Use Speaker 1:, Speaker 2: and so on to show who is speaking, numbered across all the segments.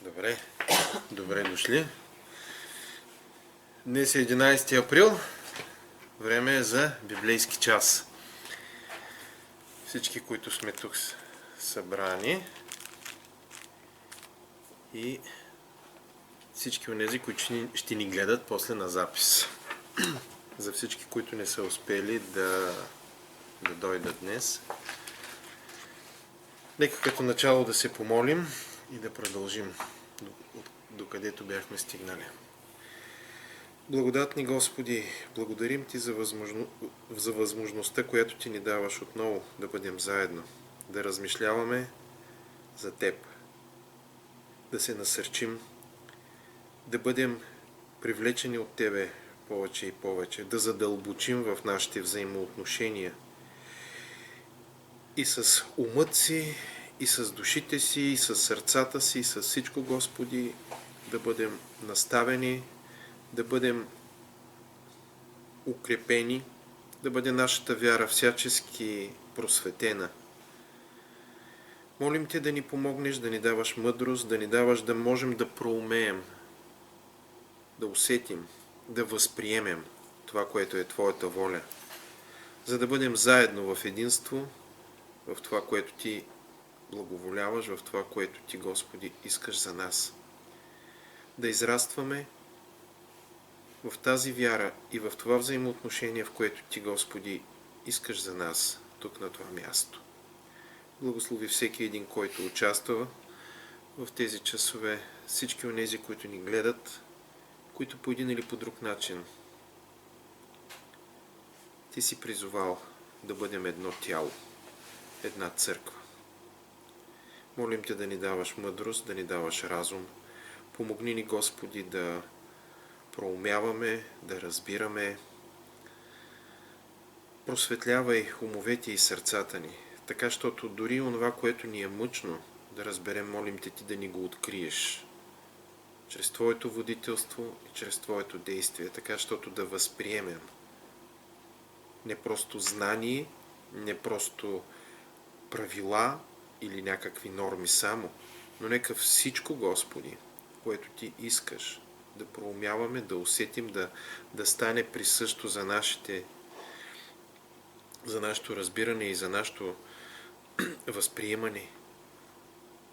Speaker 1: Добре, добре дошли. Днес е 11 април. Време е за библейски час. Всички, които сме тук събрани и всички онези, които ще ни гледат после на запис. За всички, които не са успели да дойдат днес. Нека като начало да се помолим и да продължим докъдето бяхме стигнали. Благодатни Господи, благодарим Ти за възможността, която Ти ни даваш отново да бъдем заедно, да размишляваме за Теб, да се насърчим, да бъдем привлечени от Тебе повече и повече, да задълбочим в нашите взаимоотношения и с умът си, и с душите си, и с сърцата си, и с всичко, Господи, да бъдем наставени, да бъдем укрепени, да бъде нашата вяра всячески просветена. Молим Те да ни помогнеш, да ни даваш мъдрост, да ни даваш да можем да проумеем, да усетим, да възприемем това, което е Твоята воля, за да бъдем заедно в единство, в това, което Ти благоволяваш, в това, което Ти, Господи, искаш за нас. Да израстваме в тази вяра и в това взаимоотношение, в което Ти, Господи, искаш за нас, тук на това място. Благослови всеки един, който участва в тези часове, всички онези, които ни гледат, които по един или по друг начин Ти си призовал да бъдем едно тяло, една църква. Молим Те да ни даваш мъдрост, да ни даваш разум. Помогни ни, Господи, да проумяваме, да разбираме. Просветлявай умовете и сърцата ни, така, щото дори онова, което ни е мъчно да разберем, молим Те Ти да ни го откриеш, чрез Твоето водителство и чрез Твоето действие, така, щото да възприемем не просто знание, не просто правила или някакви норми само, но нека всичко, Господи, което Ти искаш, да проумяваме, да усетим, да стане присъщо за нашето разбиране и за нашето възприемане.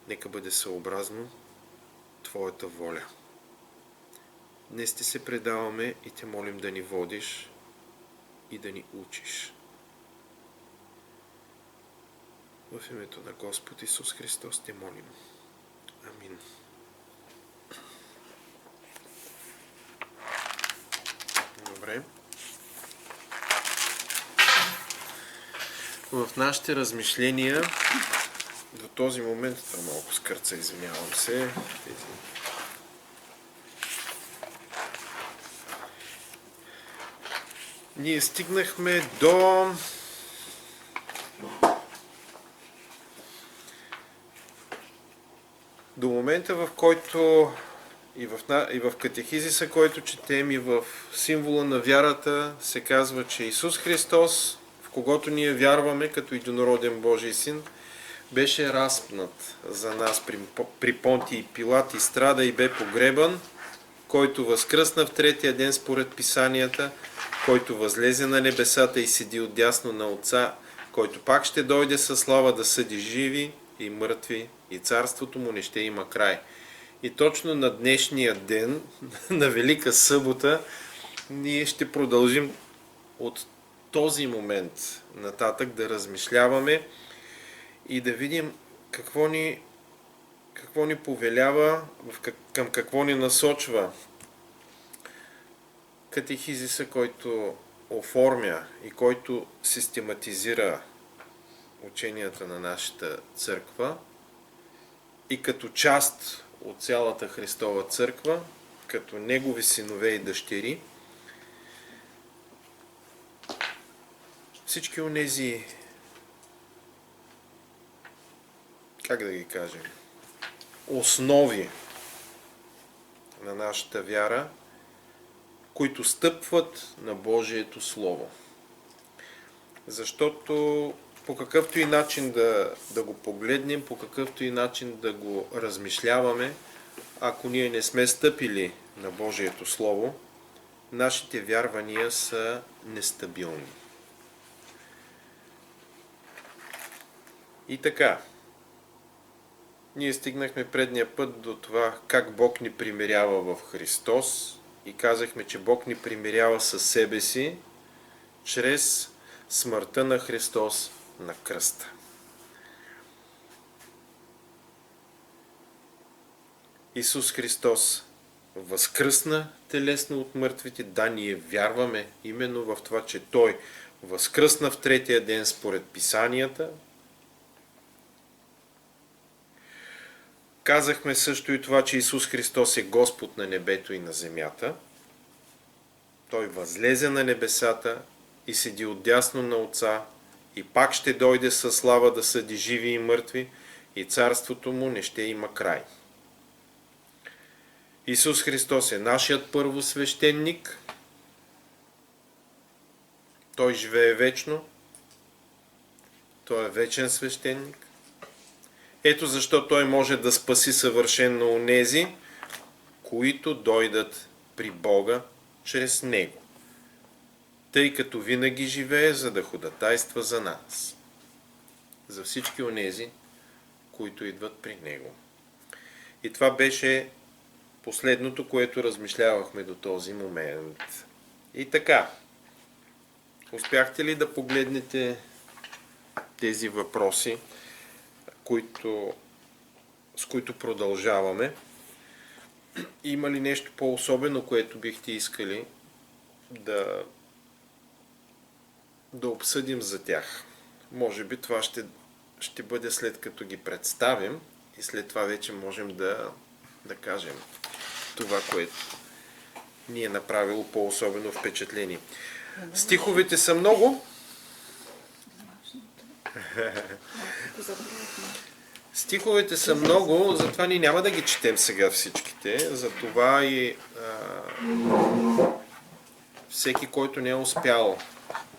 Speaker 1: Нека бъде съобразно Твоята воля. Днес Ти се предаваме и Те молим да ни водиш и да ни учиш. В името на Господ Исус Христос Те молим. Амин. Добре. В нашите размишления до този момент, това малко скърца, извинявам се, ние стигнахме до момента, в който и в катехизиса, който четем, и в символа на вярата се казва, че Исус Христос, в когото ние вярваме като единороден Божий син, беше разпнат за нас при Понтий Пилат и страда и бе погребан, който възкръсна в третия ден според Писанията, който възлезе на небесата и седи отдясно на Отца, който пак ще дойде със слава да съди живи и мъртви, и царството му не ще има край. И точно на днешния ден, на Велика събота, ние ще продължим от този момент нататък да размишляваме и да видим какво ни повелява, към какво ни насочва катехизиса, който оформя и който систематизира ученията на нашата църква и като част от цялата Христова църква, като Негови синове и дъщери, всички онези, как да ги кажем, основи на нашата вяра, които стъпват на Божието Слово. Защото по какъвто и начин да го погледнем, по какъвто и начин да го размишляваме, ако ние не сме стъпили на Божието Слово, нашите вярвания са нестабилни. И така, ние стигнахме предния път до това как Бог ни примирява в Христос и казахме, че Бог ни примирява със себе си чрез смъртта на Христос на кръста. Исус Христос възкръсна телесно от мъртвите. Да, ние вярваме именно в това, че Той възкръсна в третия ден според Писанията. Казахме също и това, че Исус Христос е Господ на небето и на земята. Той възлезе на небесата и седи отдясно на Отца и пак ще дойде със слава да съди живи и мъртви и царството му не ще има край. Исус Христос е нашият първосвещеник. Той живее вечно. Той е вечен свещеник. Ето защо Той може да спаси съвършенно онези, които дойдат при Бога чрез Него, тъй като винаги живее, за да ходатайства за нас. За всички онези, които идват при Него. И това беше последното, което размишлявахме до този момент. И така, успяхте ли да погледнете тези въпроси, с които продължаваме? Има ли нещо по-особено, което бихте искали да обсъдим за тях? Може би това ще бъде след като ги представим и след това вече можем да кажем това, което ни е направило по-особено впечатление. Стиховете са много. Стиховете са много, затова ние няма да ги четем сега всичките. Затова и всеки, който не е успял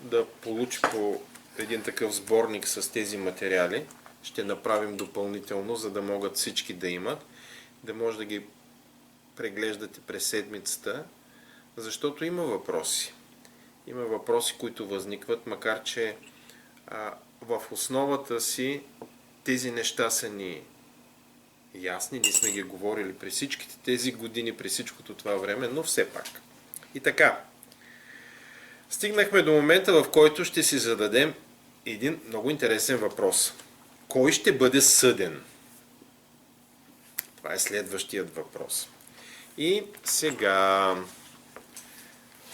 Speaker 1: да получи по един такъв сборник с тези материали, ще направим допълнително, за да могат всички да имат, да може да ги преглеждате през седмицата, защото има въпроси. Има въпроси, които възникват, макар че в основата си тези неща са ни ясни, ние сме ги говорили през всичките тези години, през всичкото това време, но все пак. И така, стигнахме до момента, в който ще си зададем един много интересен въпрос. Кой ще бъде съден? Това е следващият въпрос. И сега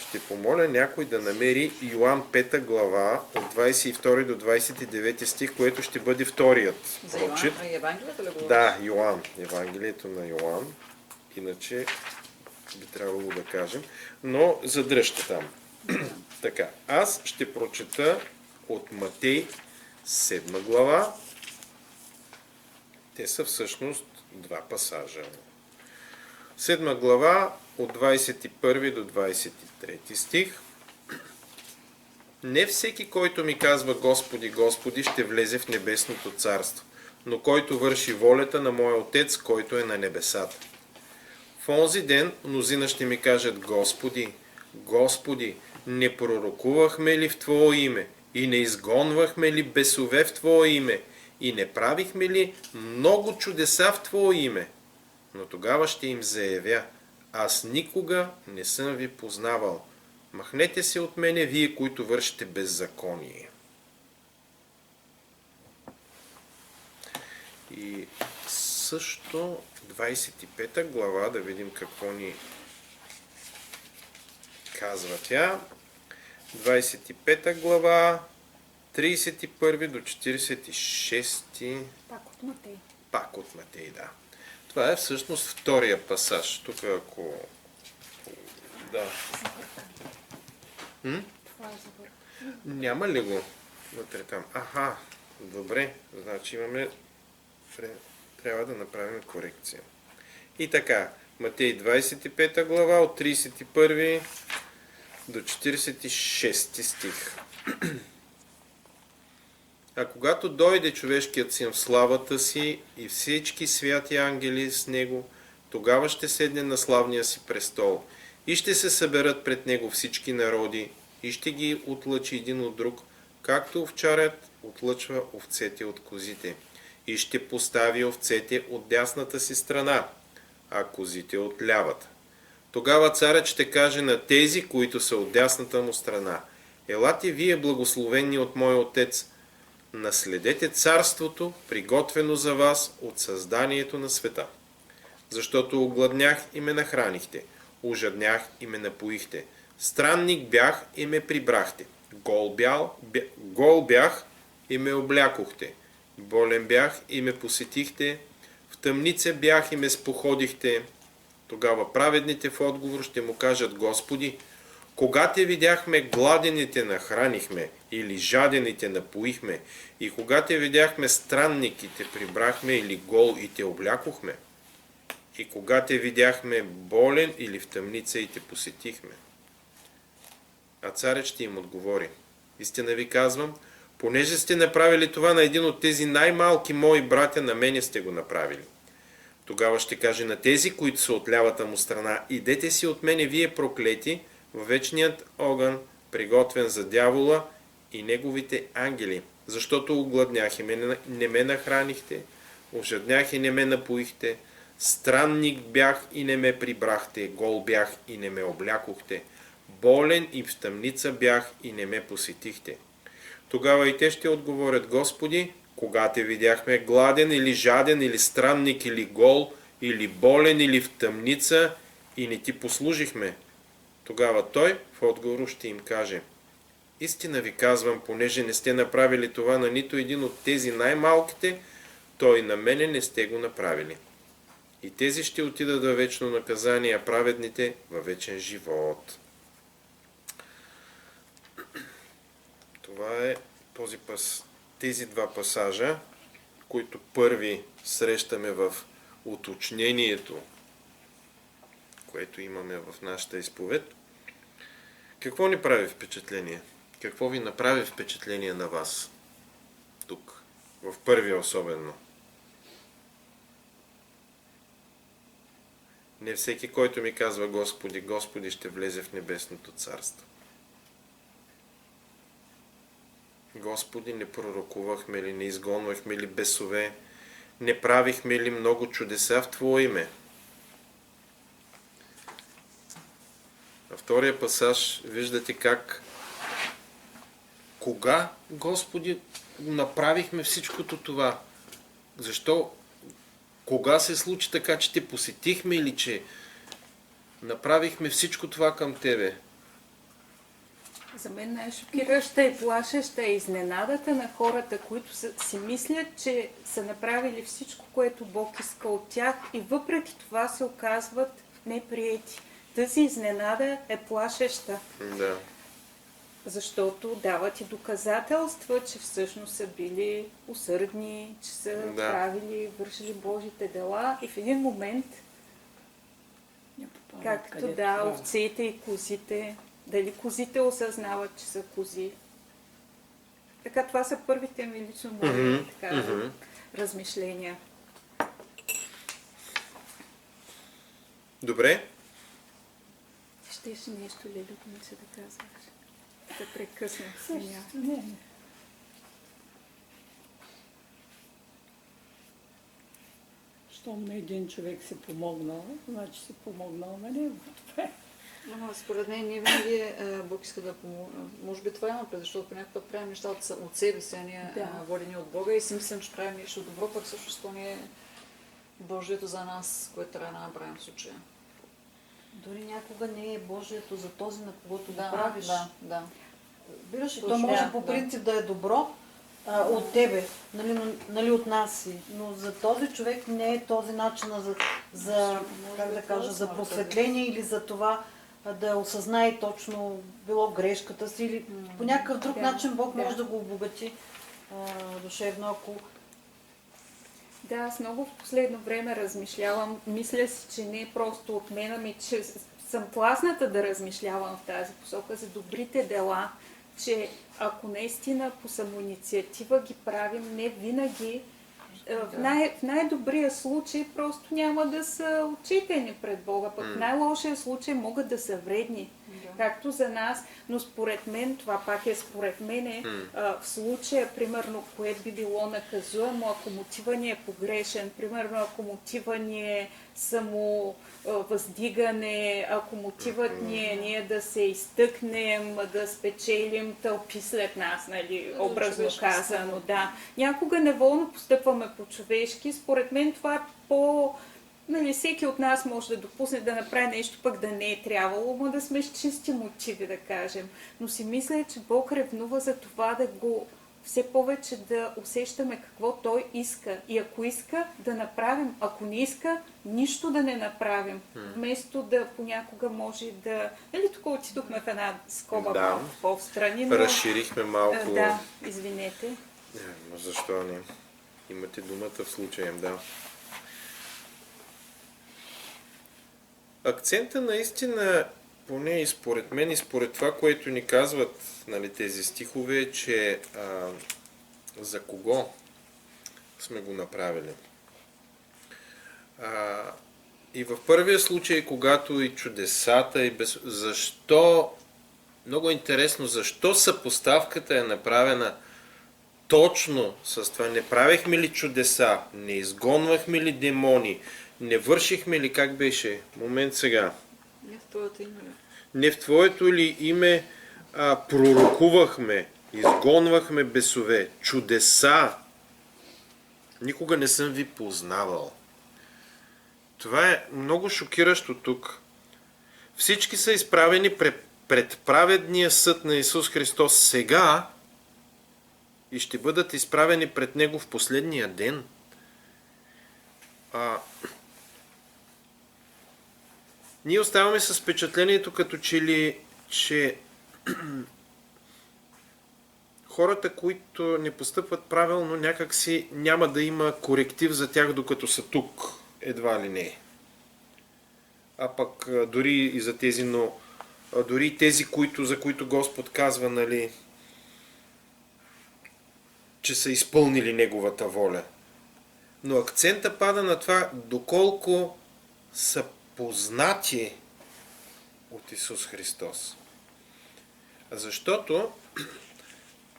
Speaker 1: ще помоля някой да намери Йоан 5 глава от 22 до 29 стих, което ще бъде вторият прочит.
Speaker 2: За Евангелието ли говориш?
Speaker 1: Да, Йоан. Евангелието на Йоан. Иначе би трябвало да кажем. Но задръжте там. Така, аз ще прочета от Матей 7 глава. Те са всъщност два пасажа. 7 глава от 21 до 23 стих. Не всеки, който ми казва Господи, Господи, ще влезе в небесното царство, но който върши волята на моя Отец, който е на небесата. В онзи ден мнозина ще ми кажат Господи, Господи, не пророкувахме ли в Твое име и не изгонвахме ли бесове в Твое име и не правихме ли много чудеса в Твое име? Но тогава ще им заявя, аз никога не съм ви познавал. Махнете се от мене, вие, които вършите беззаконие. И също 25 глава, да видим какво ни казва тя. 25 глава, 31 до 46. Пак от Матей, да. Това е всъщност втория пасаж. Тук ако... Да. Няма ли го вътре там? Аха, добре. Значи имаме... Трябва да направим корекция. И така, Матей 25 глава от 31 до 46 стих. А когато дойде човешкият син в славата си и всички святи ангели с него, Тогава ще седне на славния си престол и ще се съберат пред него всички народи и ще ги отлъчи един от друг, както овчарят отлъчва овцете от козите. И ще постави овцете от дясната си страна, а козите от лявата. Тогава царят ще каже на тези, които са от дясната му страна: елате вие, благословени от моя отец, наследете царството, приготвено за вас от създанието на света. Защото огладнях и ме нахранихте, ужаднях и ме напоихте, странник бях и ме прибрахте, гол бях и ме облякохте, болен бях и ме посетихте, в тъмница бях и ме споходихте. Тогава праведните в отговор ще му кажат: Господи, кога те видяхме гладен и те нахранихме, или жаден и те напоихме, и кога те видяхме странник и те прибрахме, или гол и те облякохме, и кога те видяхме болен или в тъмница и те посетихме. А царят ще им отговори: истина ви казвам, понеже сте направили това на един от тези най-малки мои братя, на мене сте го направили. Тогава ще каже на тези, които са от лявата му страна: идете си от мене, вие проклети, в вечният огън, приготвен за дявола и неговите ангели, защото огладнях и не ме нахранихте, ожаднях и не ме напоихте, странник бях и не ме прибрахте, гол бях и не ме облякохте, болен и в тъмница бях и не ме посетихте. Тогава и те ще отговорят: Господи, кога те видяхме гладен или жаден или странник или гол или болен или в тъмница и не ти послужихме? Тогава той в отговор ще им каже: истина ви казвам, понеже не сте направили това на нито един от тези най-малките, той на мене не сте го направили. И тези ще отидат във вечно наказание, а праведните във вечен живот. Това е тези два пасажа, които първи срещаме в уточнението, което имаме в нашата изповед. Какво ни прави впечатление? Какво ви направи впечатление на вас? Тук, в първия особено. Не всеки, който ми казва Господи, Господи, ще влезе в небесното царство. Господи, не пророкувахме ли, не изгонвахме ли бесове, не правихме ли много чудеса в Твое име? На втория пасаж виждате как кога, Господи, направихме всичкото това? Защо? Кога се случи така, че Те посетихме или че направихме всичко това към Тебе?
Speaker 2: За мен най-шокираща и плашеща е изненадата на хората, които си мислят, че са направили всичко, което Бог иска от тях и въпреки това се оказват неприети. Тази изненада е плашеща.
Speaker 1: Да.
Speaker 2: Защото дават и доказателства, че всъщност са били усърдни, че са правили, вършили Божите дела и в един момент, както овцете и козите, дали козите осъзнават, че са кози. Така, това са първите ми лично мои размишления.
Speaker 1: Добре.
Speaker 2: Щеше нещо, Лелютница, да казваш? Да прекъснем сега.
Speaker 3: Не. Щом на един човек си помогнал, значи си помогнал на него.
Speaker 4: Според мен ние винаги Бог иска да помогне. Може би това има пред, защото понякога правим нещата от себе си, а ние водени от Бога и си мислим, че правим нещо добро, пък всъщност то не е Божието за нас, което трябва да направим в случая.
Speaker 5: Дори някога не е Божието за този, на когото го правиш.
Speaker 4: Да.
Speaker 5: Виждаш, то може по принцип да е добро от тебе, нали, от нас си, но за този човек не е този начин за просветление или за това да осъзнае точно било грешката си или по някакъв друг начин Бог може да го обогати душевно, ако...
Speaker 2: Да, аз много в последно време размишлявам. Мисля си, че не е просто от мен, ами че съм тласната да размишлявам в тази посока за добрите дела, че ако наистина по самоинициатива ги правим, не винаги в най-добрия случай просто няма да са отчитани пред Бога, пък в най-лошия случай могат да са вредни. Както за нас, но според мен, това пак е според мене, в случая, примерно, което би било наказуемо, ако мотива ни е погрешен, примерно, ако мотива ни е само въздигане, ако мотивът ни е ние да се изтъкнем, да спечелим тълпи след нас, нали, образно казано, да. Някога неволно постъпваме по-човешки, според мен това е нали, всеки от нас може да допусне да направи нещо, пък да не е трябвало, но да сме с чисти мотиви, да кажем. Но си мисля, че Бог ревнува за това да го все повече да усещаме какво Той иска. И ако иска, да направим. Ако не иска, нищо да не направим. Вместо да понякога може да... Нали, тук отидохме в една скоба малко по-встрани, но...
Speaker 1: Разширихме малко...
Speaker 2: Да, извинете.
Speaker 1: Но защо не? Имате думата в случая, да. Акцента наистина, поне и според мен, и според това, което ни казват, нали, тези стихове, е, че за кого сме го направили. И в първия случай, когато и чудесата, защо, много интересно, защо съпоставката е направена точно с това? Не правихме ли чудеса? Не изгонвахме ли демони? Не вършихме ли, как беше? Момент сега.
Speaker 4: Не в твоето име ли?
Speaker 1: Не в твоето ли име пророкувахме, изгонвахме бесове, чудеса. Никога не съм ви познавал. Това е много шокиращо тук. Всички са изправени пред праведния съд на Исус Христос сега и ще бъдат изправени пред Него в последния ден. Ние оставаме с впечатлението, като че хората, които не постъпват правилно, някакси няма да има коректив за тях, докато са тук. Едва ли не. А пък дори и за тези, но дори и тези, за които Господ казва, нали, че са изпълнили Неговата воля. Но акцента пада на това, доколко са познати от Исус Христос. Защото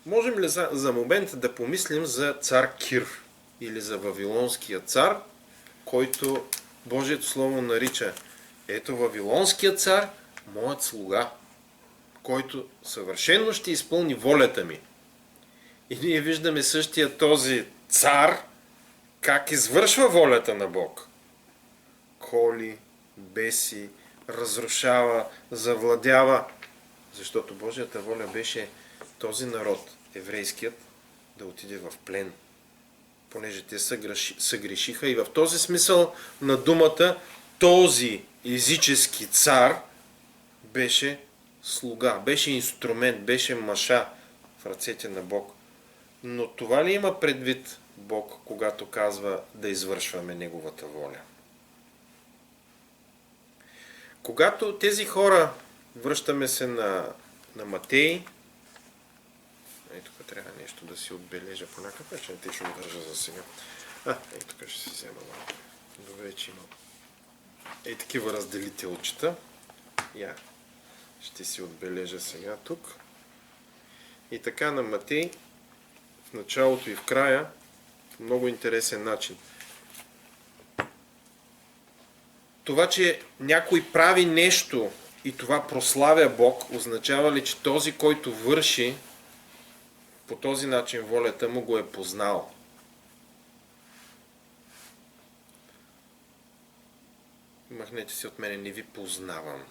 Speaker 1: можем ли за момент да помислим за цар Кир или за Вавилонския цар, който Божието Слово нарича: ето Вавилонския цар, моят слуга, който съвършено ще изпълни волята ми. И ние виждаме същия този цар как извършва волята на Бог. Коли, беси, разрушава, завладява. Защото Божията воля беше този народ, еврейският, да отиде в плен. Понеже те съгрешиха и в този смисъл на думата този езически цар беше слуга, беше инструмент, беше маша в ръцете на Бог. Но това ли има предвид Бог, когато казва да извършваме Неговата воля? Когато тези хора, връщаме се на Матей, тук трябва нещо да си отбележа по някакъв начин, те ще го държа за сега. Тук ще си взема малко. Добре, че има такива разделителчета. Ще си отбележа сега тук. И така на Матей, в началото и в края, по много интересен начин. Това, че някой прави нещо и това прославя Бог, означава ли, че този, който върши по този начин волята му, го е познал? Махнете се от мене, не ви познавам.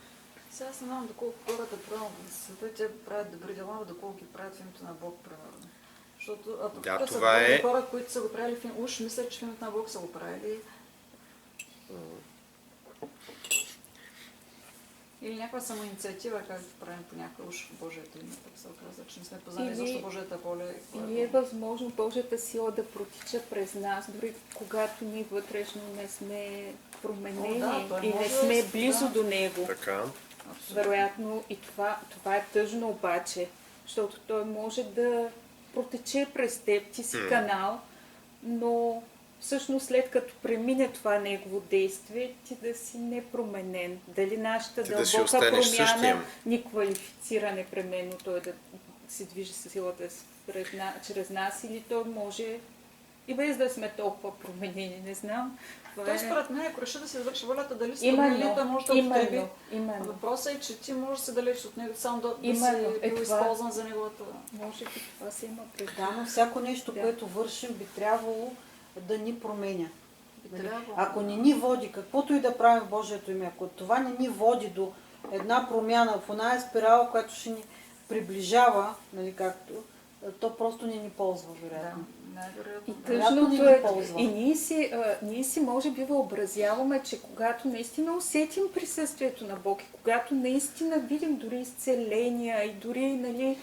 Speaker 4: Сега аз не знам доколко хората правят света, те правят добри дела, доколко ги правят в името на Бог, примерно. Защото
Speaker 1: това е
Speaker 4: хора, които са го правили в името, уж мислят, че в името на Бог са го правили. Или някаква самоинициатива, както правим по някаква уж Божията име, така се оказа, че не сме познали защо Божията воля.
Speaker 2: Или е възможно Божията сила да протича през нас, дори когато ние вътрешно не сме променени и не сме близо до Него.
Speaker 1: Така.
Speaker 2: Вероятно и това е тъжно обаче, защото Той може да протече през теб, ти си канал, но всъщност след като премине това негово действие, ти да си непроменен. Дали нашата
Speaker 1: Ти да си
Speaker 2: дълбока
Speaker 1: останеш
Speaker 2: промяна
Speaker 1: същия.
Speaker 2: ни квалифицира непременно той да се движи със силата чрез нас, или той може и без да сме толкова променени, не знам.
Speaker 4: Той според мен, ако реши да се извърши волята, дали
Speaker 2: Именно,
Speaker 4: според може да употреби.
Speaker 2: именно.
Speaker 4: Въпросът е, че ти можеш да се далеч от него, само да
Speaker 2: Именно,
Speaker 4: си бил
Speaker 2: това.
Speaker 4: използван за неговата...
Speaker 2: Може би това се има пред.
Speaker 5: Да, но всяко нещо,
Speaker 2: Да.
Speaker 5: което вършим, би трябвало да ни променя.
Speaker 4: Би трябвало.
Speaker 5: Ако не ни води, каквото и да правим в Божието име, ако това не ни води до една промяна в оная спирала, която ще ни приближава, нали, както, то просто не ни ползва, вероятно.
Speaker 4: Да, най-вероятно.
Speaker 2: И
Speaker 4: да.
Speaker 5: Вероятно
Speaker 2: тъжното
Speaker 5: не
Speaker 2: е,
Speaker 5: ги ползва.
Speaker 2: и ние си може би въобразяваме, че когато наистина усетим присъствието на Бог и когато наистина видим дори изцеления и дори, нали,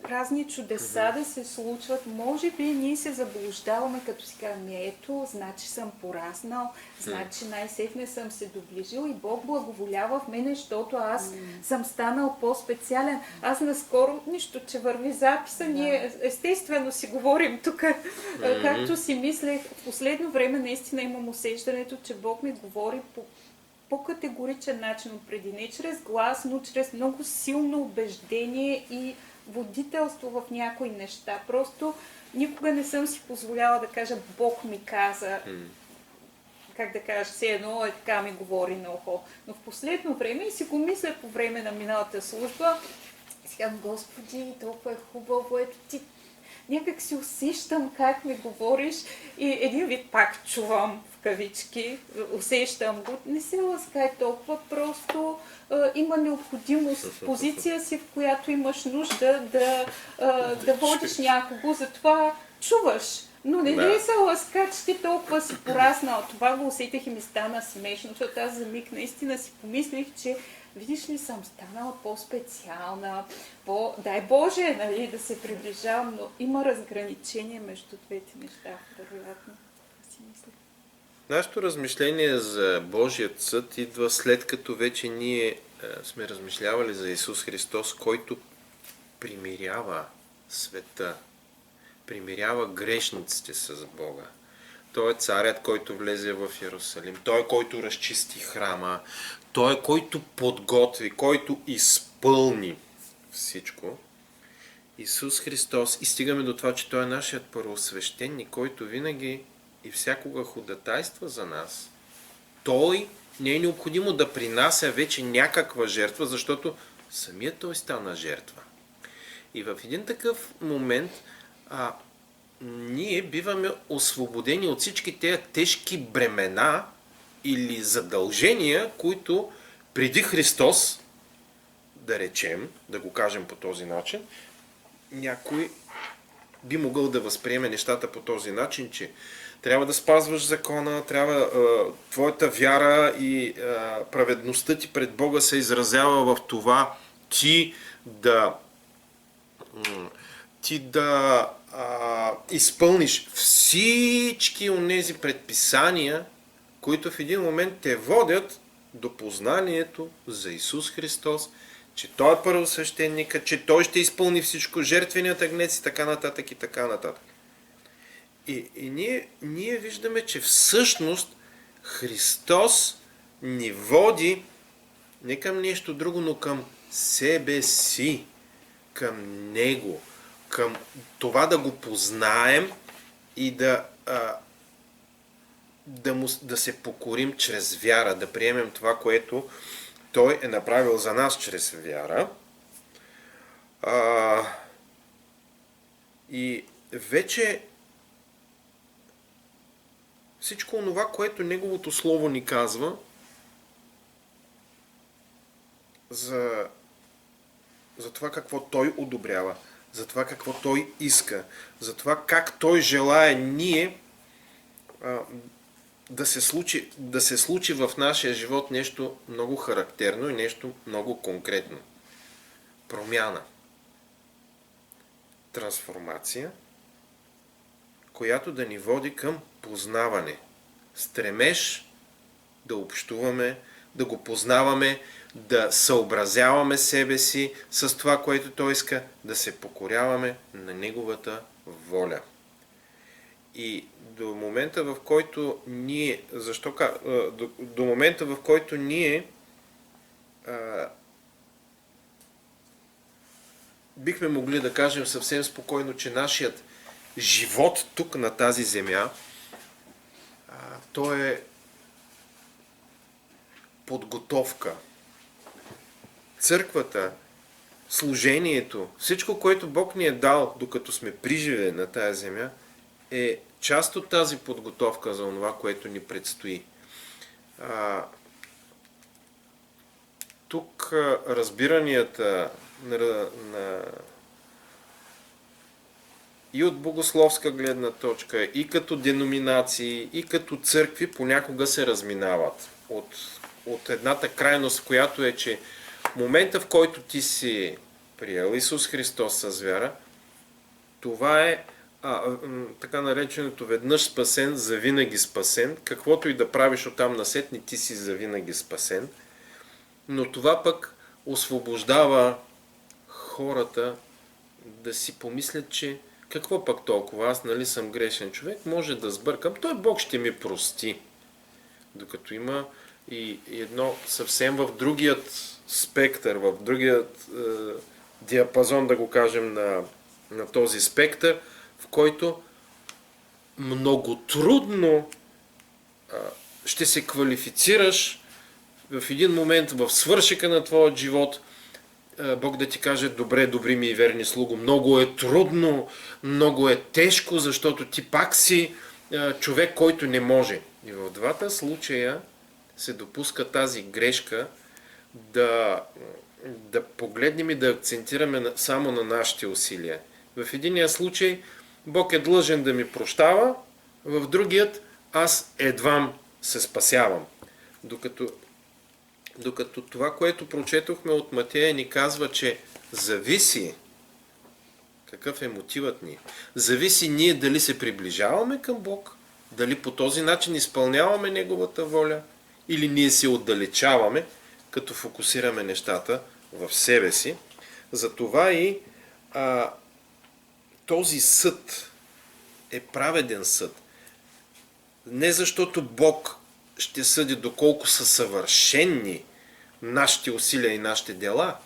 Speaker 2: разни чудеса да се случват, може би ние се заблуждаваме, като си казваме, ето, значи съм пораснал, значи най-сетне съм се доближил и Бог благоволява в мене, защото аз съм станал по-специален. Аз наскоро, нищо, че върви записа, ние естествено си говорим тук, както си мислех, в последно време наистина имам усещането, че Бог ми говори по категоричен начин от преди, не чрез глас, но чрез много силно убеждение и водителство в някои неща. Просто никога не съм си позволяла да кажа Бог ми каза, как да кажа, все едно така ми говори на ухо. Но в последно време, и си го мисля по време на миналата служба, си казвам, Господи, толкова е хубаво, ето ти някак си усещам как ми говориш и един вид пак чувам в кавички, усещам го. Не се ласкай толкова, просто има необходимост в позиция си, в която имаш нужда да водиш някого, затова чуваш. Но не се ласка, че ти толкова си пораснал. Това го усетих и ми стана смешно, защото аз за миг наистина си помислих, че видиш ли, съм станала по-специална, дай Боже, нали, да се приближавам, но има разграничение между двете неща, вероятно. Си мисля.
Speaker 1: Нашето размишление за Божият съд идва след като вече ние сме размишлявали за Исус Христос, който примирява света, примирява грешниците с Бога. Той е царят, който влезе в Йерусалим. Той е, който разчисти храма. Той е, който подготви, който изпълни всичко. Исус Христос. И стигаме до това, че Той е нашият първосвещеник, който винаги и всякога ходатайства за нас. Той не е необходимо да принася вече някаква жертва, защото самият Той стана жертва. И в един такъв момент ние биваме освободени от всички тези тежки бремена или задължения, които преди Христос, да речем, да го кажем по този начин, някой би могъл да възприеме нещата по този начин, че трябва да спазваш закона, трябва твоята вяра и праведността ти пред Бога се изразява в това ти да изпълниш всички онези предписания, които в един момент те водят до познанието за Исус Христос, че Той е първосвещеника, че Той ще изпълни всичко, жертвеният агнец и така нататък и така нататък. И ние виждаме, че всъщност Христос ни води не към нещо друго, но към себе си, към Него, към това да го познаем и да се покорим чрез вяра, да приемем това, което Той е направил за нас чрез вяра. И вече всичко това, което Неговото Слово ни казва за това какво Той одобрява, за това какво Той иска, за това как Той желае ние да се случи в нашия живот нещо много характерно и нещо много конкретно. Промяна. Трансформация, която да ни води към познаване. Стремеж да общуваме, да го познаваме, да съобразяваме себе си с това, което Той иска, да се покоряваме на Неговата воля. И до момента, в който ние, до момента, в който ние бихме могли да кажем съвсем спокойно, че нашият живот тук на тази земя, то е подготовка. Църквата, служението, всичко, което Бог ни е дал, докато сме приживе на тази земя, е част от тази подготовка за това, което ни предстои. Тук разбиранията и от богословска гледна точка, и като деноминации, и като църкви понякога се разминават. От едната крайност, която е, че момента, в който ти си приел Исус Христос с вяра, това е така нареченото веднъж спасен, завинаги спасен. Каквото и да правиш оттам насетне, ти си завинаги спасен. Но това пък освобождава хората да си помислят, че какво пък толкова, аз нали съм грешен човек, може да сбъркам, той Бог ще ми прости. Докато има и едно съвсем в другият спектър, в другият диапазон, да го кажем, на този спектър, в който много трудно ще се квалифицираш в един момент в свършека на твоя живот, Бог да ти каже: добре, добри ми и верни слуго, много е трудно, много е тежко, защото ти пак си човек, който не може. И в двата случая се допуска тази грешка да погледнем и да акцентираме само на нашите усилия. В единия случай Бог е длъжен да ми прощава, в другият аз едвам се спасявам. Докато това, което прочетохме от Матея, ни казва, че зависи какъв е мотивът ни. Зависи ние дали се приближаваме към Бог, дали по този начин изпълняваме Неговата воля, или ние се отдалечаваме, като фокусираме нещата в себе си. Затова и този съд е праведен съд. Не защото Бог ще съди доколко са съвършенни нашите усилия и нашите дела,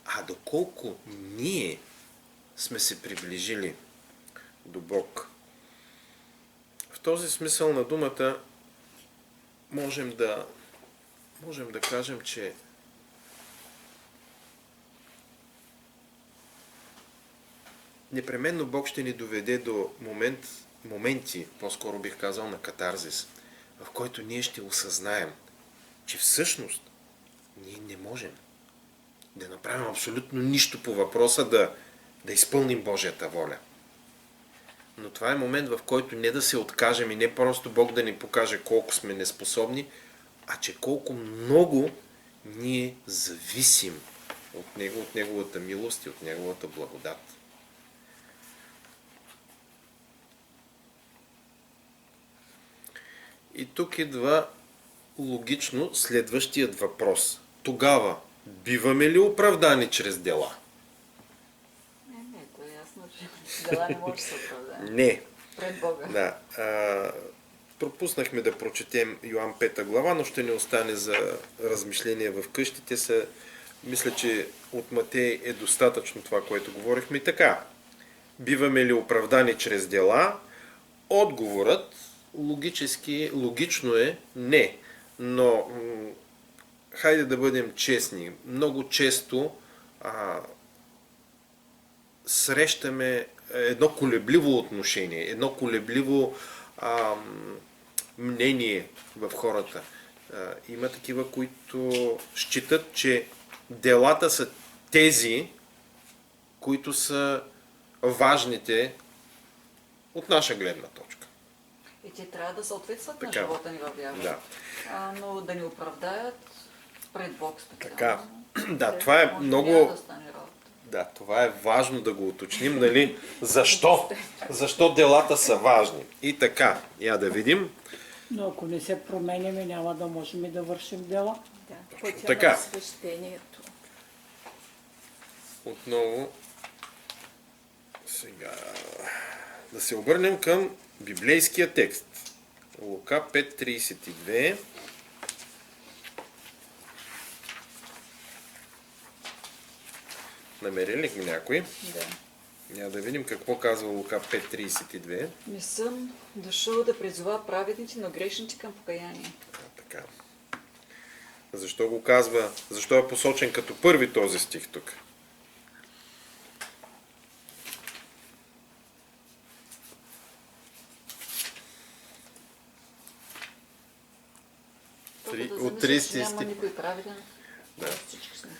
Speaker 1: а доколко ние сме се приближили до Бог. В този смисъл на думата можем да кажем, че непременно Бог ще ни доведе до моменти, по-скоро бих казал, на катарзис, в който ние ще осъзнаем, че всъщност ние не можем да направим абсолютно нищо по въпроса да изпълним Божията воля. Но това е момент, в който не да се откажем и не просто Бог да ни покаже колко сме неспособни, а че колко много ние зависим от Него, от Неговата милост и от Неговата благодат. И тук идва логично следващият въпрос. Тогава, биваме ли оправдани чрез дела?
Speaker 4: Не, то е ясно, че дела не може да се оправдае.
Speaker 1: Не.
Speaker 4: Пред Бога.
Speaker 1: Да. Пропуснахме да прочетем Йоан 5 глава, но ще ни остане за размишление в къщите. Мисля, че от Матей е достатъчно това, което говорихме. И така, биваме ли оправдани чрез дела? Отговорът логично е не. Но хайде да бъдем честни. Много често срещаме едно колебливо отношение, едно колебливо мнение в хората. Има такива, които считат, че делата са тези, които са важните от наша гледна точка.
Speaker 4: И те трябва да съответстват на живота ни във вяра.
Speaker 1: Да.
Speaker 4: Но да ни оправдаят пред Бог специално.
Speaker 1: Така. Да, това е много...
Speaker 4: Да,
Speaker 1: това е важно да го уточним, нали? Защо? Защо делата са важни? И така, я да видим.
Speaker 3: Но ако не се променяме, няма да можем и да вършим дела.
Speaker 2: Да, пътя
Speaker 1: така.
Speaker 2: на освещението.
Speaker 1: Отново. Сега... Да се обърнем към библейския текст. Лука 5:32. Намери ли го някой?
Speaker 4: Да.
Speaker 1: Няма да видим какво казва Лука 5:32.
Speaker 4: Не съм дошъл да призова праведните, но грешните към покаяние.
Speaker 1: Така. Защо го казва? Защо е посочен като първи този стих тук? От 30
Speaker 4: Няма
Speaker 1: стих.
Speaker 4: никой праведен.
Speaker 1: Да.
Speaker 4: Всички сме.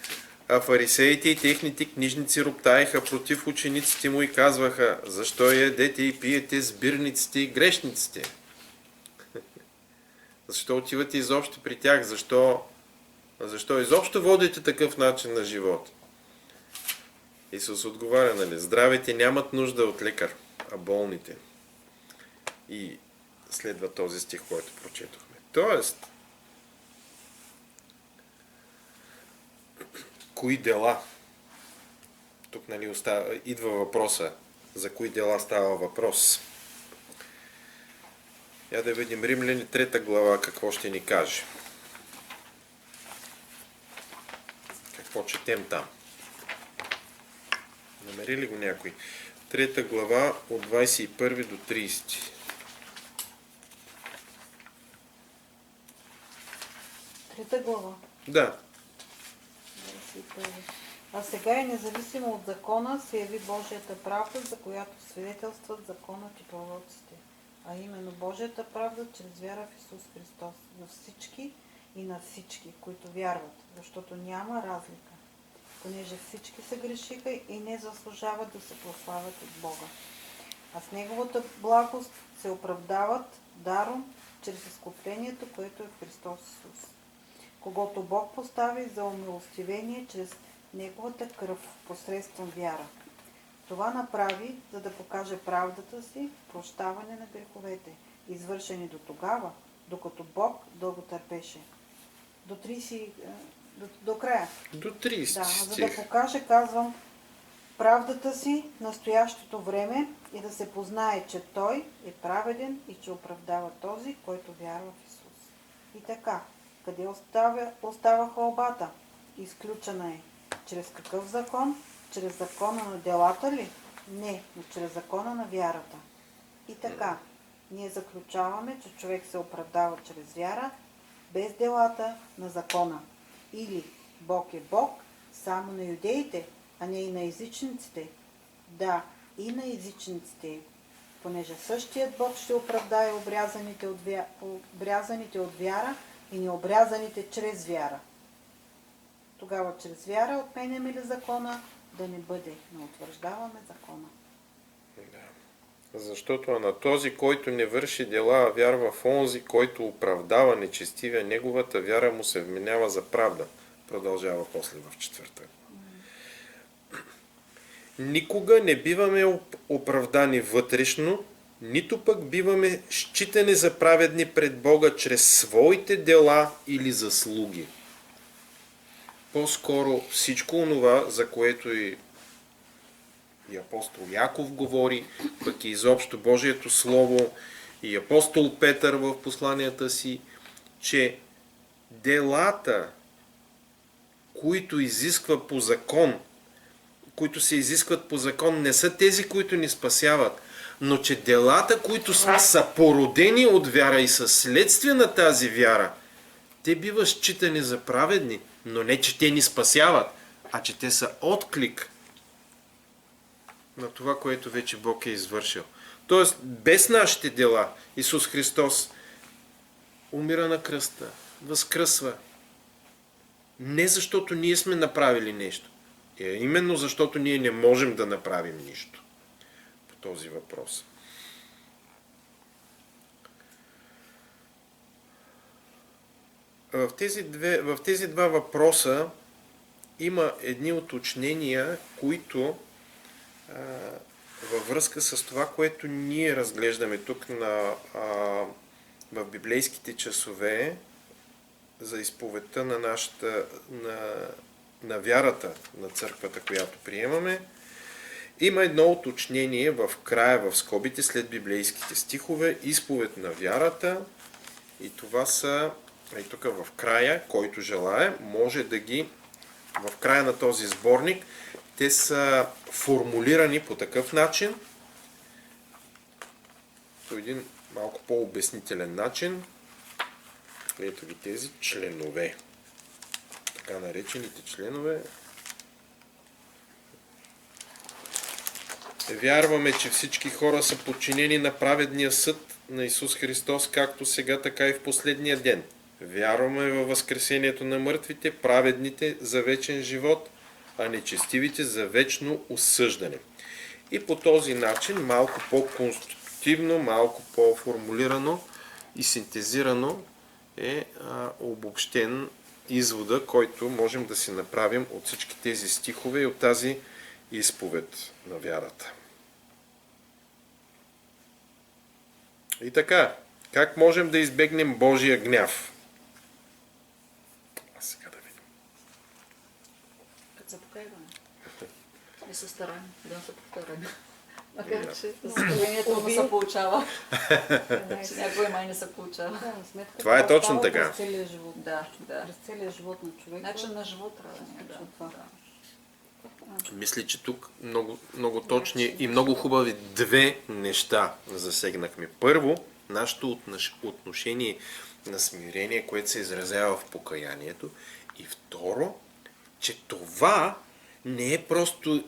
Speaker 1: А фарисеите и техните книжници роптаеха против учениците му и казваха: защо ядете и пиете с бирниците и грешниците? Защо отивате изобщо при тях? Защо изобщо водите такъв начин на живот? Исус отговаря, нали? Здравите нямат нужда от лекар, а болните. И следва този стих, който прочетохме. Тоест, кои дела? Тук, нали, идва въпроса. За кои дела става въпрос? Я да видим Римляни 3 глава какво ще ни каже. Какво четем там? Намери ли го някой? 3 глава от 21 до 30.
Speaker 5: Трета глава.
Speaker 1: Да.
Speaker 5: 21. А сега и независимо от закона се яви Божията правда, за която свидетелстват законът и пророците. А именно Божията правда чрез вяра в Исус Христос за всички и на всички, които вярват, защото няма разлика, понеже всички се грешиха и не заслужават да се прославят от Бога. А с Неговата благост се оправдават даром чрез изкуплението, което е в Христос Исус, когото Бог постави за умилостивение чрез Неговата кръв посредством вяра. Това направи, за да покаже правдата си в прощаване на греховете, извършени до тогава, докато Бог дълго търпеше. До края.
Speaker 1: До 30
Speaker 5: Да, за да
Speaker 1: стих.
Speaker 5: покаже, казвам, правдата си в настоящото време и да се познае, че Той е праведен и че оправдава този, който вярва в Исус. И така, къде остава хвалбата? Изключена е. Чрез какъв закон? Чрез закона на делата ли? Не, но чрез закона на вярата. И така, ние заключаваме, че човек се оправдава чрез вяра, без делата на закона. Или Бог е Бог само на юдеите, а не и на езичниците. Да, и на езичниците, понеже същият Бог ще оправдае обрязаните от вяра и необрязаните чрез вяра. Тогава чрез вяра отменяме ли закона? Да не бъде, но утвърждаваме закона.
Speaker 1: Да. Защото на този, който не върши дела, а вярва в онзи, който оправдава нечестивия, неговата вяра му се вменява за правда. Продължава после в 4. Никога не биваме оправдани вътрешно, нито пък биваме считани за праведни пред Бога чрез своите дела или заслуги. По-скоро всичко онова, за което и апостол Яков говори, пък и изобщо Божието Слово, и апостол Петър в посланията си, че делата, които изисква по закон, които се изискват по закон, не са тези, които ни спасяват, но че делата, които са породени от вяра и са следствие на тази вяра, те биват считани за праведни, но не, че те ни спасяват, а че те са отклик на това, което вече Бог е извършил. Тоест, без нашите дела, Исус Христос умира на кръста, възкръсва. Не защото ние сме направили нещо, именно защото ние не можем да направим нищо по този въпрос. В тези два въпроса има едни уточнения, които във връзка с това, което ние разглеждаме тук в библейските часове за изповедта на вярата на църквата, която приемаме, Има едно уточнение в края, в скобите, след библейските стихове, изповед на вярата, и това са, и тук в края, който желае, може да ги, в края на този сборник, те са формулирани по такъв начин, по един малко по-обяснителен начин. Ето ги тези членове. Така наречените членове. Вярваме, че всички хора са подчинени на праведния съд на Исус Христос, както сега, така и в последния ден. Вярваме във възкресението на мъртвите, праведните за вечен живот, а нечестивите за вечно осъждане. И по този начин, малко по-конструктивно, малко по-формулирано и синтезирано е обобщен извода, който можем да си направим от всички тези стихове и от тази изповед на вярата. И така, как можем да избегнем Божия гняв? А сега да видим.
Speaker 4: Като се покайваме. И се стараем да се повторяме. Макар, че за съжаление трудно се получава. Че някой май не се получава.
Speaker 1: Това е точно така.
Speaker 5: През целия живот.
Speaker 4: Да.
Speaker 5: През целия живот на човека.
Speaker 4: Начин на живот трябва да е.
Speaker 5: това.
Speaker 1: Мисля, че тук много точни и много хубави две неща засегнахме. Първо, нашето отношение на смирение, което се изразява в покаянието. И второ, че това не е просто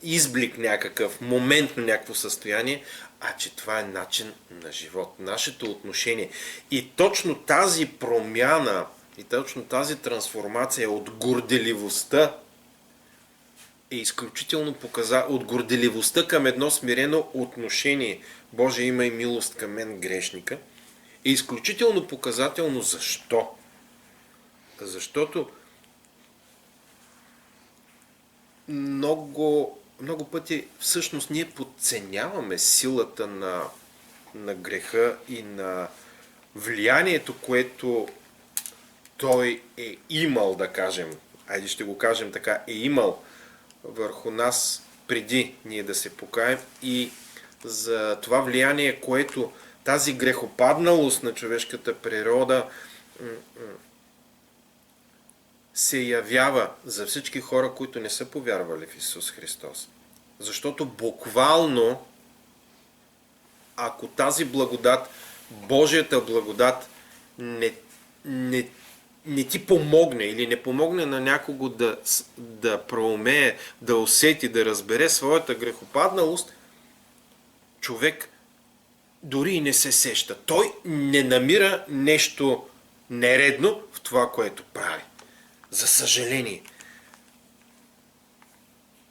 Speaker 1: изблик някакъв, момент на някакво състояние, а че това е начин на живот, нашето отношение. И точно тази промяна, и точно тази трансформация от горделивостта е изключително от горделивостта към едно смирено отношение. Боже, има и милост към мен, грешника. Е изключително показателно. Защо? Защото много пъти всъщност ние подценяваме силата на греха и на влиянието, което той е имал, да кажем, айде ще го кажем така, е имал върху нас преди ние да се покаем, и за това влияние, което тази грехопадналост на човешката природа се явява за всички хора, които не са повярвали в Исус Христос. Защото буквално, ако тази благодат, Божията благодат не ти помогне или не помогне на някого да проумее, да усети, да разбере своята грехопадналост, човек дори и не се сеща. Той не намира нещо нередно в това, което прави. За съжаление.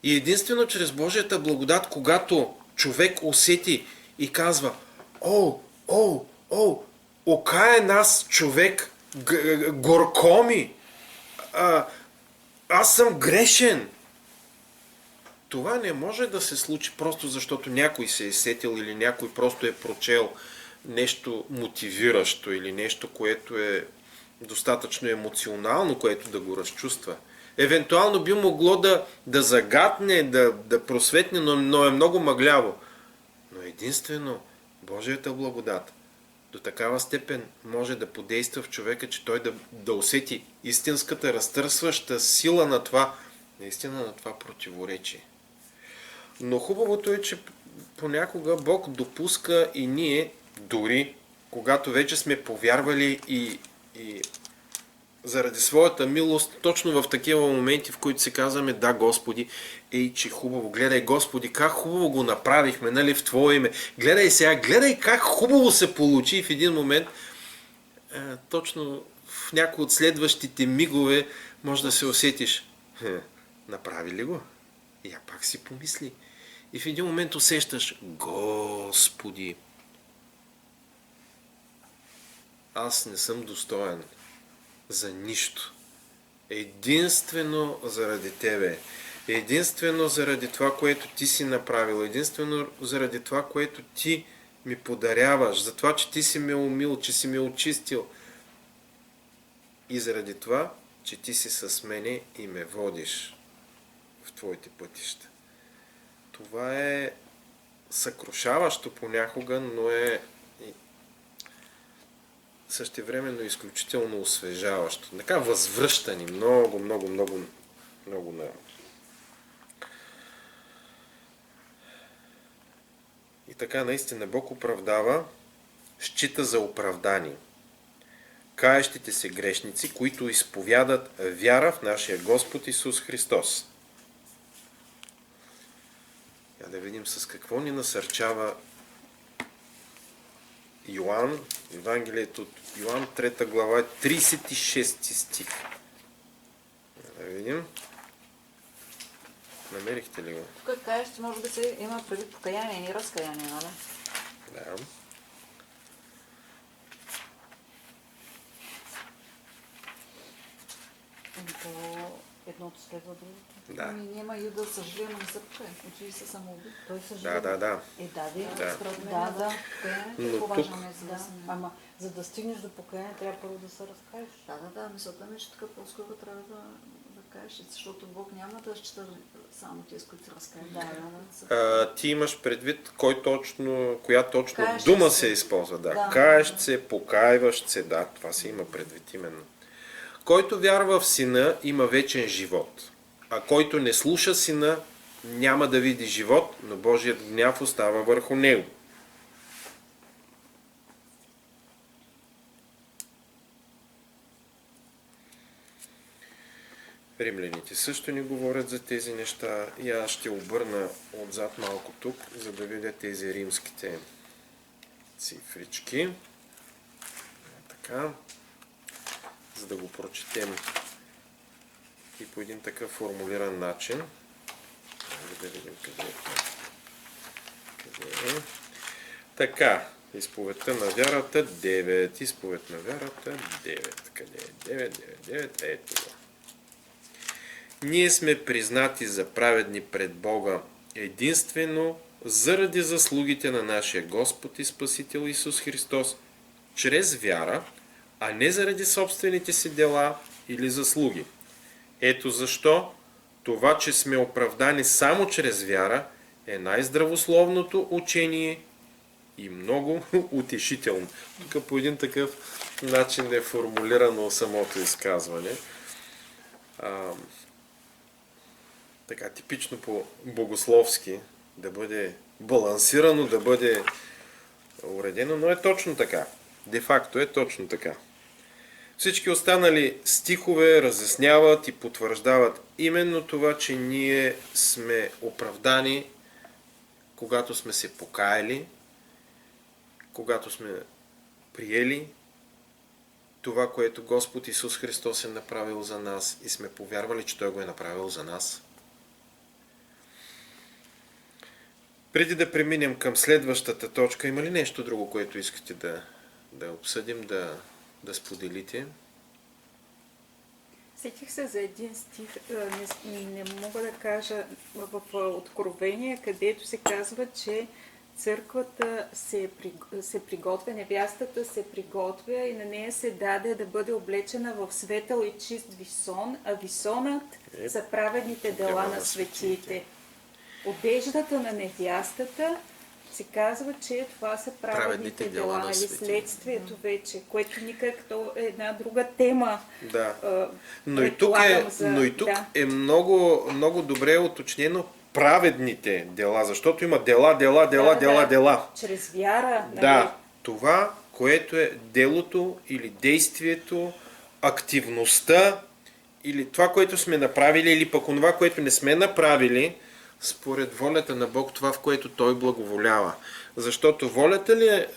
Speaker 1: И единствено чрез Божията благодат, когато човек усети и казва: окае нас човек, горко ми, аз съм грешен. Това не може да се случи просто защото някой се е сетил или някой просто е прочел нещо мотивиращо или нещо, което е достатъчно емоционално, което да го разчувства. Евентуално би могло да загатне, да просветне, но е много мъгляво. Но единствено Божията благодат до такава степен може да подейства в човека, че той да усети истинската разтърсваща сила на това, наистина на това противоречие. Но хубавото е, че понякога Бог допуска и ние, дори когато вече сме повярвали и заради своята милост, точно в такива моменти, в които се казваме: да, Господи, че хубаво, гледай, Господи, как хубаво го направихме, нали, в Твое име. Гледай сега, гледай как хубаво се получи, и в един момент, точно в някои от следващите мигове, може да се усетиш: направи ли го? Я пак си помисли. И в един момент усещаш: Господи, аз не съм достоен за нищо. Единствено заради Тебе. Единствено заради това, което Ти си направил. Единствено заради това, което Ти ми подаряваш. За това, че Ти си ме умил, че си ме очистил. И заради това, че Ти си с мене и ме водиш в Твоите пътища. Това е съкрушаващо понякога, но е същевременно изключително освежаващо. Така възвръщани много на... И така наистина Бог оправдава, счита за оправдани каещите се грешници, които изповядат вяра в нашия Господ Исус Христос. Да видим с какво ни насърчава Йоан, Евангелието от Йоан, 3 глава, 36 стих. Да видим. Намерихте ли го?
Speaker 4: Тук кажеш, че може би се има преди покаяние, не разкаяние, нали?
Speaker 1: Да.
Speaker 5: Едното следва другото.
Speaker 1: Да.
Speaker 4: Ами няма и да съжалее, но не се покая. Учи се самоубит.
Speaker 5: Той съжалява.
Speaker 1: Да.
Speaker 5: Да.
Speaker 1: Да.
Speaker 4: Според мен,
Speaker 5: Да.
Speaker 4: покаянието
Speaker 1: Но
Speaker 4: е по-важно
Speaker 1: тук-
Speaker 4: нещо.
Speaker 5: Да. Ама за да стигнеш до покаяние, трябва първо да се разкаеш.
Speaker 4: Да. Мисълта ми е, че така по-скоро трябва да кажеш, защото Бог няма да счита само тези, които се разкаят.
Speaker 5: Да.
Speaker 1: Ти имаш предвид коя точно
Speaker 4: Каещ
Speaker 1: дума
Speaker 4: се.
Speaker 1: се използва. Да.
Speaker 4: Да.
Speaker 1: Каещ се, покаиващ се, да, това се има предвид именно. Който вярва в Сина, има вечен живот. А който не слуша Сина, няма да види живот, но Божият гняв остава върху него. Римляните също ни говорят за тези неща и аз ще обърна отзад малко тук, за да видя тези римските цифрички. Така, за да го прочетем и по един такъв формулиран начин. Да видим къде е. Така, изповедта на вярата 9, изповед на вярата 9. Къде е? 9, ето го. Ние сме признати за праведни пред Бога единствено заради заслугите на нашия Господ и Спасител Исус Христос, чрез вяра, а не заради собствените си дела или заслуги. Ето защо това, че сме оправдани само чрез вяра, е най-здравословното учение и много утешително. Тук по един такъв начин е формулирано самото изказване. Така типично по богословски, да бъде балансирано, да бъде уредено, но е точно така. Де-факто е точно така. Всички останали стихове разясняват и потвърждават именно това, че ние сме оправдани, когато сме се покаяли, когато сме приели това, което Господ Исус Христос е направил за нас и сме повярвали, че Той го е направил за нас. Преди да преминем към следващата точка, има ли нещо друго, което искате да обсъдим, да споделите?
Speaker 2: Сетих се за един стих, не мога да кажа в Откровение, където се казва, че църквата се приготвя, невястата се приготвя и на нея се даде да бъде облечена в светъл и чист висон, а висонът са праведните дела на светиите. Одеждата на невястата се казва, че това са праведните дела, нали, следствието вече, което никак то е една друга тема.
Speaker 1: Да. Но и тук е много добре уточнено праведните дела, защото има дела.
Speaker 2: Чрез вяра. Нали?
Speaker 1: Да, това, което е делото или действието, активността, или това, което сме направили, или пък онова, което не сме направили, според волята на Бог, това, в което Той благоволява. Защото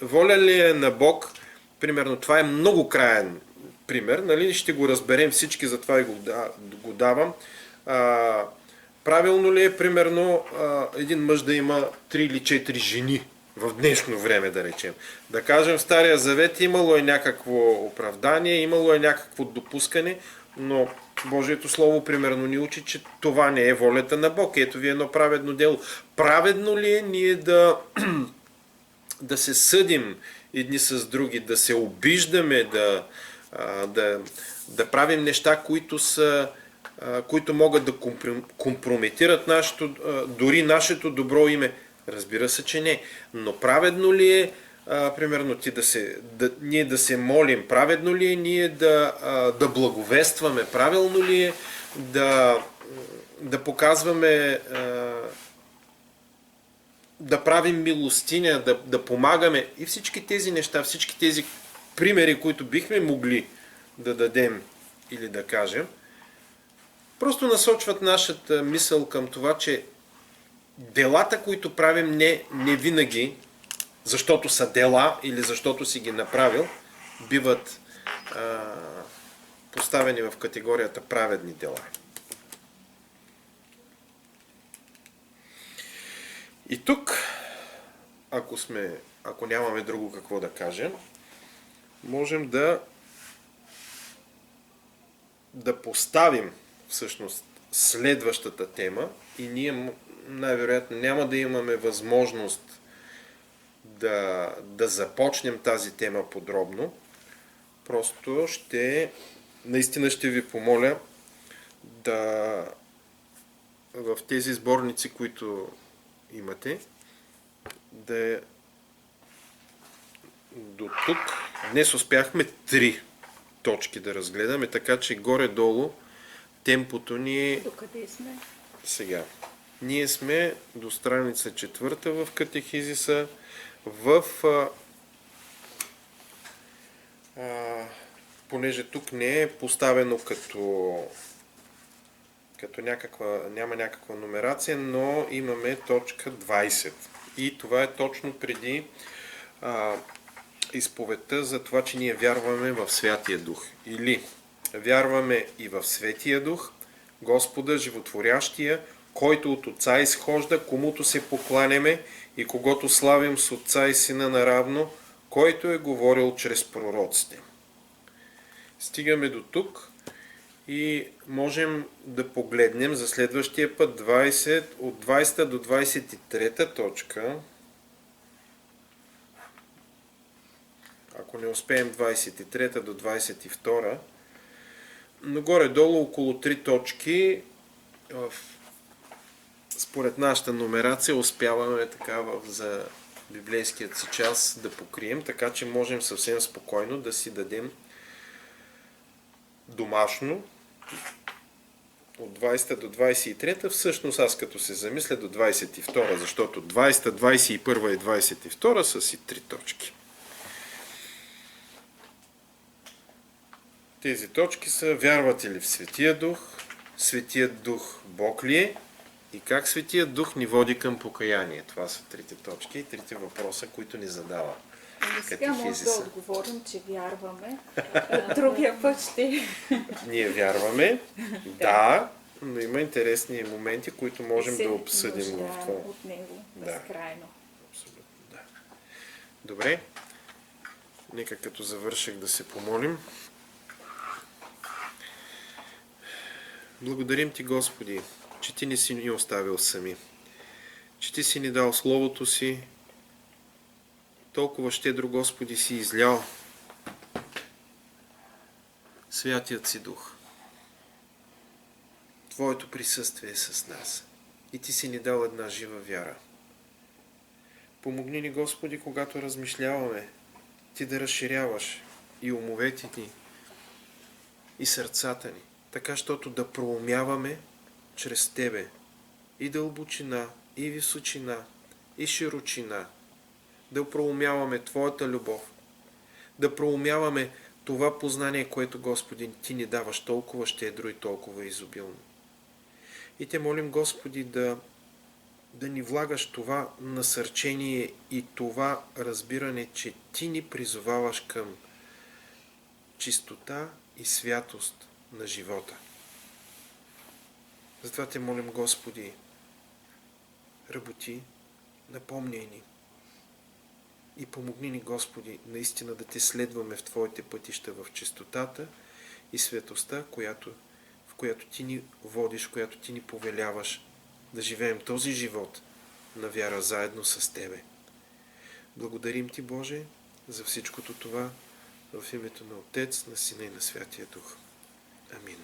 Speaker 1: воля ли е на Бог, примерно, това е много краен пример, нали? Ще го разберем всички, затова и го давам. Правилно ли е, примерно, един мъж да има 3 или 4 жени в днешно време, да речем? Да кажем, в Стария Завет имало е някакво оправдание, имало е някакво допускане, но Божието Слово примерно ни учи, че това не е волята на Бог. Ето ви едно праведно дело. Праведно ли е ние да се съдим едни с други, да се обиждаме, да правим неща, които са които могат да компрометират дори нашето добро име? Разбира се, че не. Но праведно ли е, примерно, ние да се молим? Праведно ли е ние да благовестваме? Правилно ли е да показваме, да правим милостиня, да помагаме? И всички тези неща, всички тези примери, които бихме могли да дадем или да кажем, просто насочват нашата мисъл към това, че делата, които правим, не винаги, защото са дела или защото си ги направил, биват поставени в категорията праведни дела. И тук, ако нямаме друго какво да кажем, можем да поставим всъщност следващата тема и ние най-вероятно няма да имаме възможност да започнем тази тема подробно. Просто наистина ще ви помоля в тези сборници, които имате, до тук днес успяхме 3 точки да разгледаме, така че горе-долу темпото ни е...
Speaker 2: Докъде сме?
Speaker 1: Сега. Ние сме до страница 4 в катехизиса, понеже тук не е поставено като няма някаква номерация, но имаме точка 20. И това е точно преди изповедта за това, че ние вярваме в Святия Дух. Или вярваме и в Светия Дух, Господа, животворящия, който от Отца изхожда, комуто се покланяме и когото славим с Отца и Сина наравно, който е говорил чрез пророците. Стигаме до тук и можем да погледнем за следващия път от 20 до 23 точка. Ако не успеем 23 до 22, но горе-долу около 3 точки според нашата номерация успяваме така за библейският си час да покрием, така че можем съвсем спокойно да си дадем домашно от 20 до 23, всъщност аз като се замисля до 22, защото 20, 21 и 22 са си 3 точки. Тези точки са: вярвате ли в Светия Дух? Светият Дух Бог ли е? И как Светият Дух ни води към покаяние? Това са 3 точки и 3 въпроса, които ни задава
Speaker 2: Сега може да отговорим, че вярваме. Другия път ще...
Speaker 1: Ние вярваме, да, но има интересни моменти, които можем да обсъдим в това.
Speaker 2: От него безкрайно.
Speaker 1: Абсолютно, да. Добре, нека като завърших да се помолим. Благодарим Ти, Господи, че Ти не си ни оставил сами, че Ти си ни дал Словото Си, толкова щедро, Господи, си излял Святият си Дух. Твоето присъствие е с нас и Ти си ни дал една жива вяра. Помогни ни, Господи, когато размишляваме, Ти да разширяваш и умовете ни, и сърцата ни, така, щото да проумяваме чрез Тебе и дълбочина, и височина, и широчина, да проумяваме Твоята любов, да проумяваме това познание, което, Господи, Ти ни даваш толкова щедро и толкова изобилно. И Те молим, Господи, да ни влагаш това насърчение и това разбиране, че Ти ни призоваваш към чистота и святост на живота. Затова Те молим, Господи, работи, напомняй ни и помогни ни, Господи, наистина да Те следваме в Твоите пътища в чистотата и светостта, в която Ти ни водиш, в която Ти ни повеляваш да живеем този живот на вяра заедно с Тебе. Благодарим Ти, Боже, за всичкото това в името на Отец, на Сина и на Святия Дух. Амин.